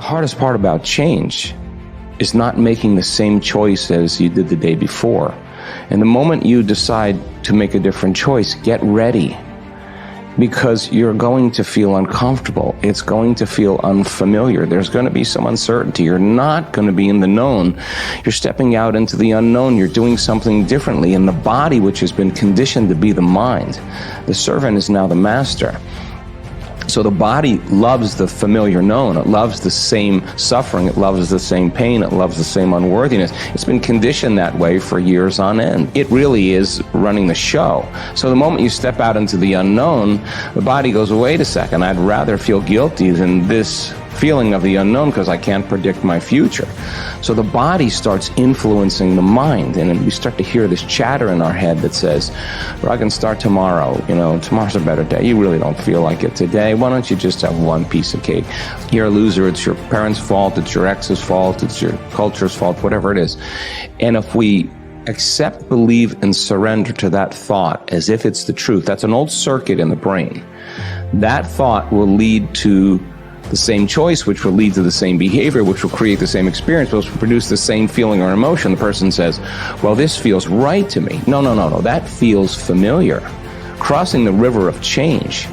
hardest part about change is not making the same choice as you did the day before. And the moment you decide to make a different choice, get ready. Because you're going to feel uncomfortable. It's going to feel unfamiliar. There's going to be some uncertainty. You're not going to be in the known. You're stepping out into the unknown. You're doing something differently. And the body, which has been conditioned to be the mind, the servant is now the master. So the body loves the familiar known. It loves the same suffering. It loves the same pain. It loves the same unworthiness. It's been conditioned that way for years on end. It really is running the show. So the moment you step out into the unknown, the body goes, wait a second, I'd rather feel guilty than this feeling of the unknown because I can't predict my future. So the body starts influencing the mind, and then we start to hear this chatter in our head that says, well, I can start tomorrow, tomorrow's a better day. You really don't feel like it today. Why don't you just have one piece of cake? You're a loser. It's your parents' fault. It's your ex's fault. It's your culture's fault, whatever it is. And if we accept, believe, and surrender to that thought as if it's the truth, that's an old circuit in the brain. That thought will lead to the same choice, which will lead to the same behavior, which will create the same experience, which will produce the same feeling or emotion. The person says, well, this feels right to me. No, that feels familiar. Crossing the river of change,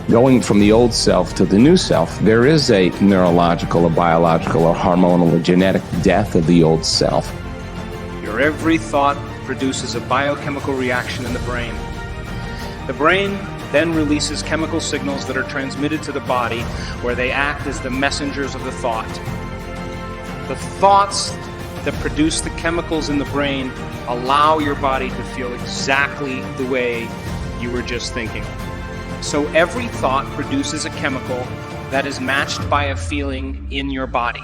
going from the old self to the new self, there is a neurological, a biological, a hormonal, a genetic death of the old self. Your every thought produces a biochemical reaction in the brain. The brain then releases chemical signals that are transmitted to the body, where they act as the messengers of the thought. The thoughts that produce the chemicals in the brain allow your body to feel exactly the way you were just thinking. So every thought produces a chemical that is matched by a feeling in your body.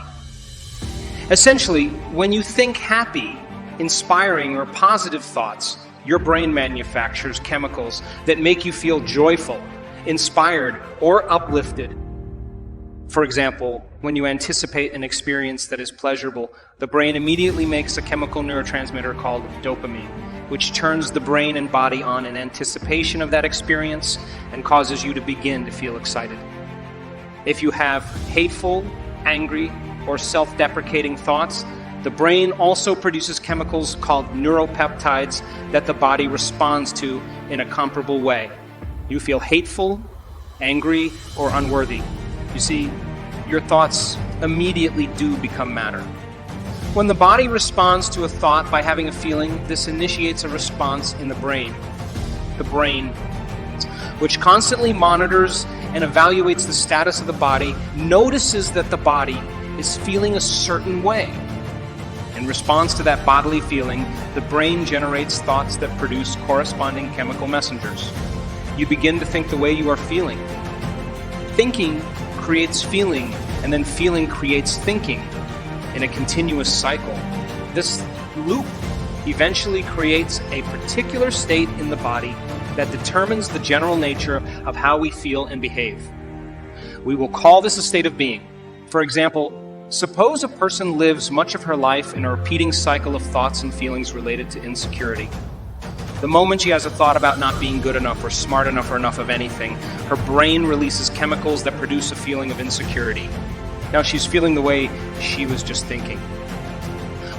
Essentially, when you think happy, inspiring, or positive thoughts, your brain manufactures chemicals that make you feel joyful, inspired, or uplifted. For example, when you anticipate an experience that is pleasurable, the brain immediately makes a chemical neurotransmitter called dopamine, which turns the brain and body on in anticipation of that experience and causes you to begin to feel excited. If you have hateful, angry, or self-deprecating thoughts, the brain also produces chemicals called neuropeptides that the body responds to in a comparable way. You feel hateful, angry, or unworthy. You see, your thoughts immediately do become matter. When the body responds to a thought by having a feeling, this initiates a response in the brain. The brain, which constantly monitors and evaluates the status of the body, notices that the body is feeling a certain way. In response to that bodily feeling, the brain generates thoughts that produce corresponding chemical messengers. You begin to think the way you are feeling. Thinking creates feeling, and then feeling creates thinking in a continuous cycle. This loop eventually creates a particular state in the body that determines the general nature of how we feel and behave. We will call this a state of being. For example, suppose a person lives much of her life in a repeating cycle of thoughts and feelings related to insecurity. The moment she has a thought about not being good enough or smart enough or enough of anything, her brain releases chemicals that produce a feeling of insecurity. Now she's feeling the way she was just thinking.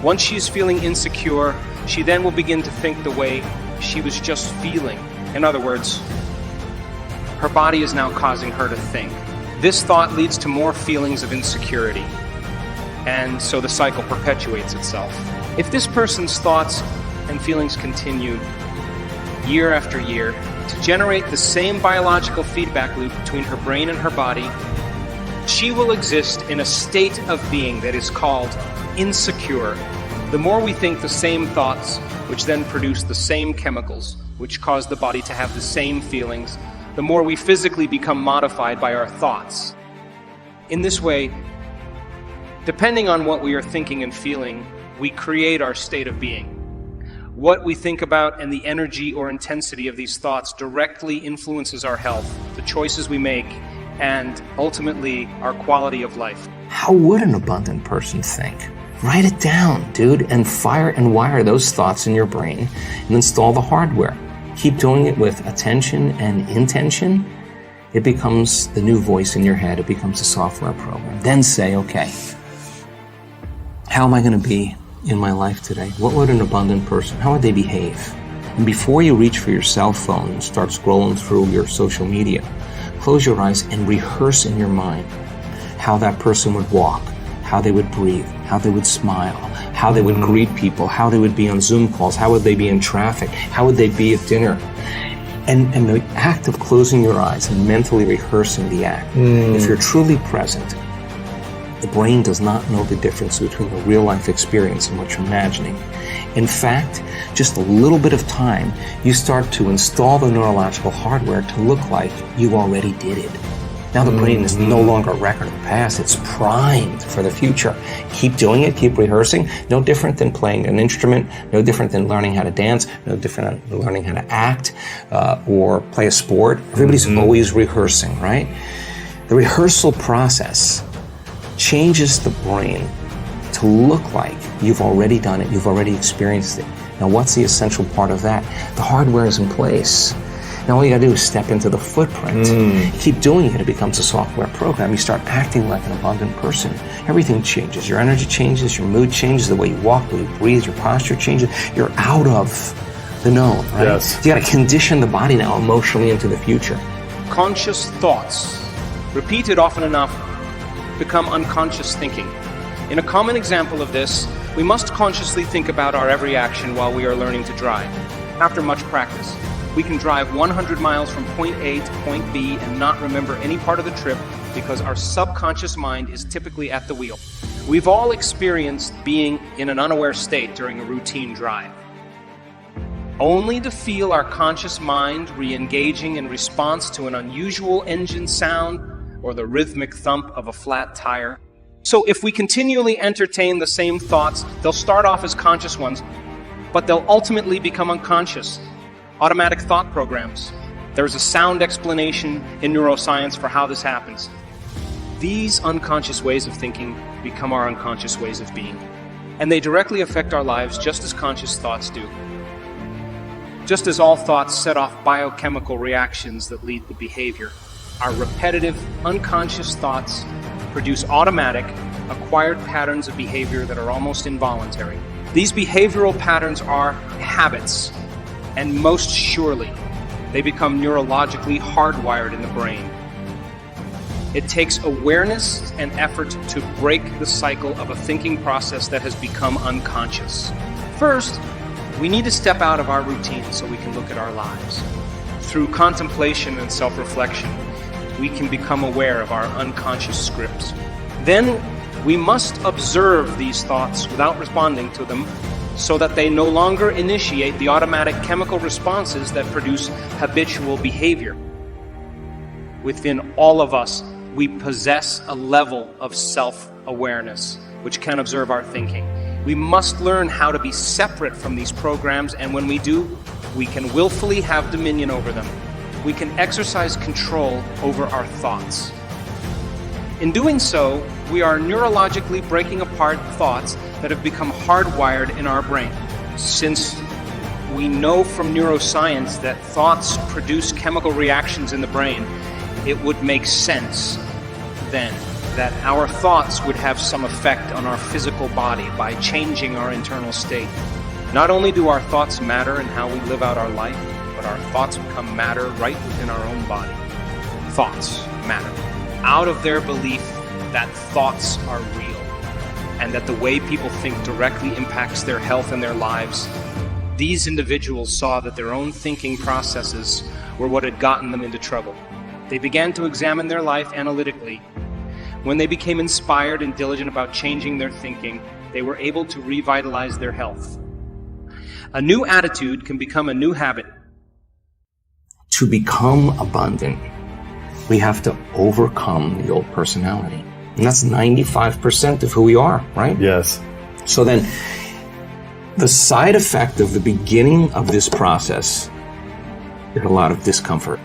Once she's feeling insecure, she then will begin to think the way she was just feeling. In other words, her body is now causing her to think. This thought leads to more feelings of insecurity. And so the cycle perpetuates itself. If this person's thoughts and feelings continue year after year to generate the same biological feedback loop between her brain and her body, she will exist in a state of being that is called insecure. The more we think the same thoughts, which then produce the same chemicals, which cause the body to have the same feelings, the more we physically become modified by our thoughts. In this way, depending on what we are thinking and feeling, we create our state of being. What we think about and the energy or intensity of these thoughts directly influences our health, the choices we make, and ultimately our quality of life. How would an abundant person think? Write it down, dude, and fire and wire those thoughts in your brain and install the hardware. Keep doing it with attention and intention. It becomes the new voice in your head. It becomes a software program. Then say, okay, how am I going to be in my life today? What would an abundant person, how would they behave? And before you reach for your cell phone and start scrolling through your social media, close your eyes and rehearse in your mind how that person would walk, how they would breathe, how they would smile, how they would greet people, how they would be on Zoom calls, how would they be in traffic, how would they be at dinner. And the act of closing your eyes and mentally rehearsing the act, if you're truly present, the brain does not know the difference between a real-life experience and what you're imagining. In fact, just a little bit of time, you start to install the neurological hardware to look like you already did it. Now the brain is no longer a record of the past. It's primed for the future. Keep doing it. Keep rehearsing. No different than playing an instrument. No different than learning how to dance. No different than learning how to act or play a sport. Everybody's always rehearsing, right? The rehearsal process changes the brain to look like you've already done it. You've already experienced it. Now, what's the essential part of that? The hardware is in place. Now all you gotta do is step into the footprint. Keep doing it, it becomes a software program. You start acting like an abundant person. Everything changes. Your energy changes, your mood changes, the way you walk, the way you breathe, your posture changes. You're out of the known, right? Yes. You gotta condition the body now emotionally into the future. Conscious thoughts, repeated often enough, become unconscious thinking. In a common example of this, we must consciously think about our every action while we are learning to drive. After much practice, we can drive 100 miles from point A to point B and not remember any part of the trip because our subconscious mind is typically at the wheel. We've all experienced being in an unaware state during a routine drive, only to feel our conscious mind re-engaging in response to an unusual engine sound or the rhythmic thump of a flat tire. So if we continually entertain the same thoughts, they'll start off as conscious ones, but they'll ultimately become unconscious. Automatic thought programs. There's a sound explanation in neuroscience for how this happens. These unconscious ways of thinking become our unconscious ways of being, and they directly affect our lives just as conscious thoughts do. Just as all thoughts set off biochemical reactions that lead to behavior, our repetitive, unconscious thoughts produce automatic, acquired patterns of behavior that are almost involuntary. These behavioral patterns are habits, and most surely, they become neurologically hardwired in the brain. It takes awareness and effort to break the cycle of a thinking process that has become unconscious. First, we need to step out of our routine so we can look at our lives. Through contemplation and self-reflection, we can become aware of our unconscious scripts. Then, we must observe these thoughts without responding to them so that they no longer initiate the automatic chemical responses that produce habitual behavior. Within all of us, we possess a level of self-awareness which can observe our thinking. We must learn how to be separate from these programs, and when we do, we can willfully have dominion over them. We can exercise control over our thoughts. In doing so, we are neurologically breaking apart thoughts that have become hardwired in our brain. Since we know from neuroscience that thoughts produce chemical reactions in the brain, it would make sense then that our thoughts would have some effect on our physical body by changing our internal state. Not only do our thoughts matter in how we live out our life, but our thoughts become matter right within our own body. Thoughts matter. Out of their belief that thoughts are real and that the way people think directly impacts their health and their lives, these individuals saw that their own thinking processes were what had gotten them into trouble. They began to examine their life analytically. When they became inspired and diligent about changing their thinking, they were able to revitalize their health. A new attitude can become a new habit. To become abundant, we have to overcome the old personality. And that's 95% of who we are, right? Yes. So then, the side effect of the beginning of this process is a lot of discomfort.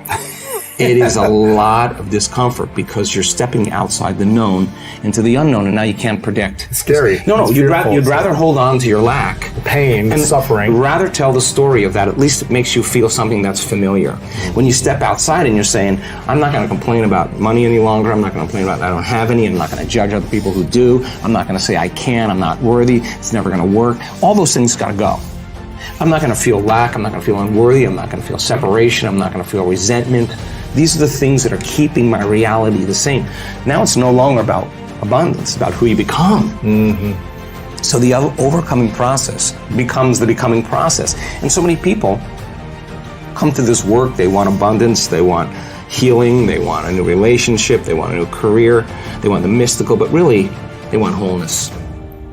It is a lot of discomfort because you're stepping outside the known into the unknown, and now you can't predict. It's scary. No, It's you'd rather hold on to your lack. Pain, and suffering. Rather tell the story of that. At least it makes you feel something that's familiar. When you step outside and you're saying, I'm not going to complain about money any longer. I'm not going to complain about I don't have any. I'm not going to judge other people who do. I'm not going to say I can. I'm not worthy. It's never going to work. All those things got to go. I'm not going to feel lack. I'm not going to feel unworthy. I'm not going to feel separation. I'm not going to feel resentment. These are the things that are keeping my reality the same. Now it's no longer about abundance. It's about who you become. Mm-hmm. So the overcoming process becomes the becoming process. And so many people come to this work. They want abundance. They want healing. They want a new relationship. They want a new career. They want the mystical, but really they want wholeness.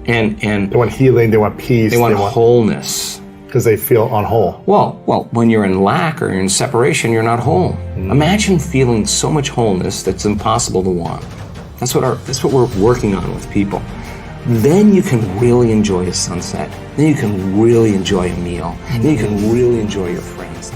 And they want healing. They want peace. They want wholeness. Because they feel unwhole. Well, when you're in lack or you're in separation, you're not whole. Imagine feeling so much wholeness that's impossible to want. That's what we're working on with people. Then you can really enjoy a sunset. Then you can really enjoy a meal. Then you can really enjoy your friends.